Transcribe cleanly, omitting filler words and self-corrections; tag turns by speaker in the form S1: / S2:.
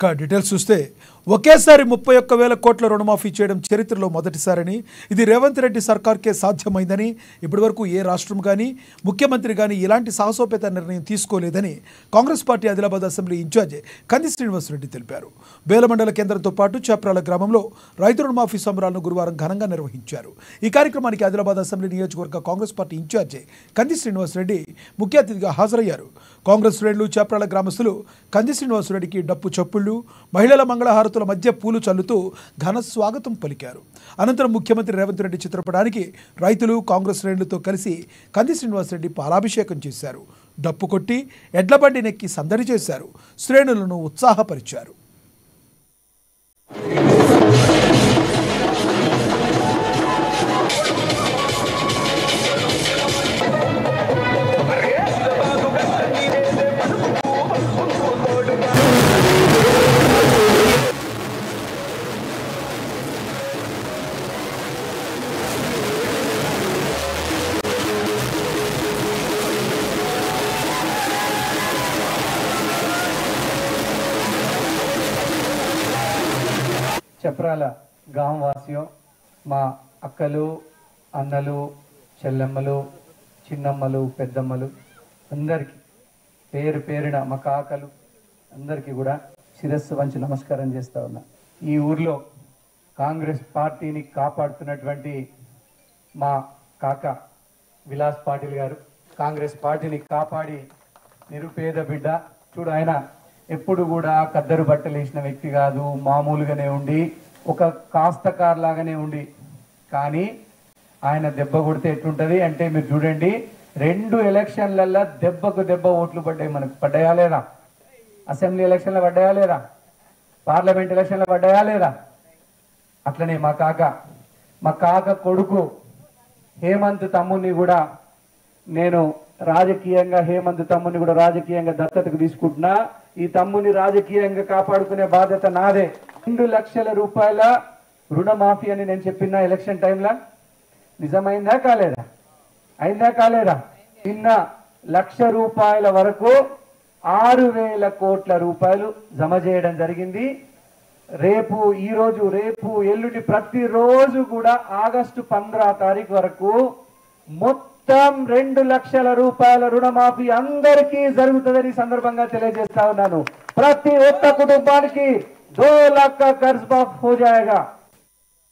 S1: Details చూస్తే ఒకేసారి 31,000 కోట్ల రుణమాఫీ చేయడం చరిత్రలో మొదటిసారని, ఇది రేవంత్ రెడ్డి సర్కార్కే సాధ్యమైందని, ఇప్పటివరకు ఏ రాష్ట్రం కానీ ముఖ్యమంత్రి కానీ ఇలాంటి సాహసోపేత నిర్ణయం తీసుకోలేదని Congress party Adilabad assembly in charge Kandi Srinivasareddy తెలిపారు. బేలమండల కేంద్రంతో పాటు చాప్రాల గ్రామంలో రైతు రుణమాఫీ సంబరాలను గురువారం ఘనంగా నిర్వహించారు. ఈ కార్యక్రమానికి ఆదిలాబాద్ అసెంబ్లీ నియోజకవర్గ కాంగ్రెస్ పార్టీ ఇన్ఛార్జ్ కంది శ్రీనివాసరెడ్డి ముఖ్య అతిథిగా హాజరయ్యారు. కాంగ్రెస్ శ్రేణులు చాప్రాల గ్రామస్తులు కంది శ్రీనివాసరెడ్డికి డప్పు చప్పుళ్లు, మహిళల మంగళహారతుల మధ్య పూలు చల్లుతూ ఘన స్వాగతం పలికారు. అనంతరం ముఖ్యమంత్రి రేవంత్ రెడ్డి చిత్రపటానికి రైతులు కాంగ్రెస్ శ్రేణులతో కలిసి కంది శ్రీనివాసరెడ్డి పాలాభిషేకం చేశారు. డప్పు కొట్టి ఎడ్లబండి నెక్కి సందడి చేశారు. శ్రేణులను ఉత్సాహపరిచారు.
S2: చప్రాల గ్రామవాసియం, మా అక్కలు, అన్నలు, చెల్లెమ్మలు, చిన్నమ్మలు, పెద్దమ్మలు అందరికీ పేరు పేరున మా కాకలు అందరికీ కూడా శిరస్సు వంచి నమస్కారం చేస్తా ఉన్నా. ఈ ఊర్లో కాంగ్రెస్ పార్టీని కాపాడుతున్నటువంటి మా కాక విలాస్ పాటిల్ గారు, కాంగ్రెస్ పార్టీని కాపాడి నిరుపేద బిడ్డ. చూడు, ఆయన ఎప్పుడు కూడా కద్దరు బట్టలు వేసిన వ్యక్తి కాదు, మామూలుగానే ఉండి ఒక కాస్తకార్ లాగానే ఉండి, కానీ ఆయన దెబ్బ కొడితే ఎట్లుంటది అంటే మీరు చూడండి, 2 ఎలక్షన్లలో దెబ్బకు దెబ్బ ఓట్లు పడ్డాయి. మనకు పడ్డాయా లేదా? అసెంబ్లీ ఎలక్షన్లో పడ్డాయా లేదా? పార్లమెంట్ ఎలక్షన్లో పడ్డాయా లేదా? అట్లనే మా కాక కొడుకు హేమంత్ తమ్ముని కూడా నేను రాజకీయంగా దత్తతకు తీసుకుంటున్నా. ఈ తమ్ముని రాజకీయంగా కాపాడుకునే బాధ్యత నాదే. 2 లక్షల రూపాయల రుణమాఫీ అని నేను చెప్పిన ఎలక్షన్ టైంలో నిజమైందా కాలేదా? అయిందా కాలేదా? నిన్న 1,00,000 రూపాయల వరకు 6,000 కోట్ల రూపాయలు జమ చేయడం జరిగింది. రేపు ఎల్లుండి ప్రతిరోజు కూడా ఆగస్టు 15వ తారీఖు వరకు మొత్తం 2 లక్షల రూపాయల రుణమాఫీ అందరికీ జరుగుతుందని సందర్భంగా తెలియజేస్తా ఉన్నాను. ప్రతి ఒక్క కుటుంబానికి 2 लाख का कर्ज माफ हो जाएगा.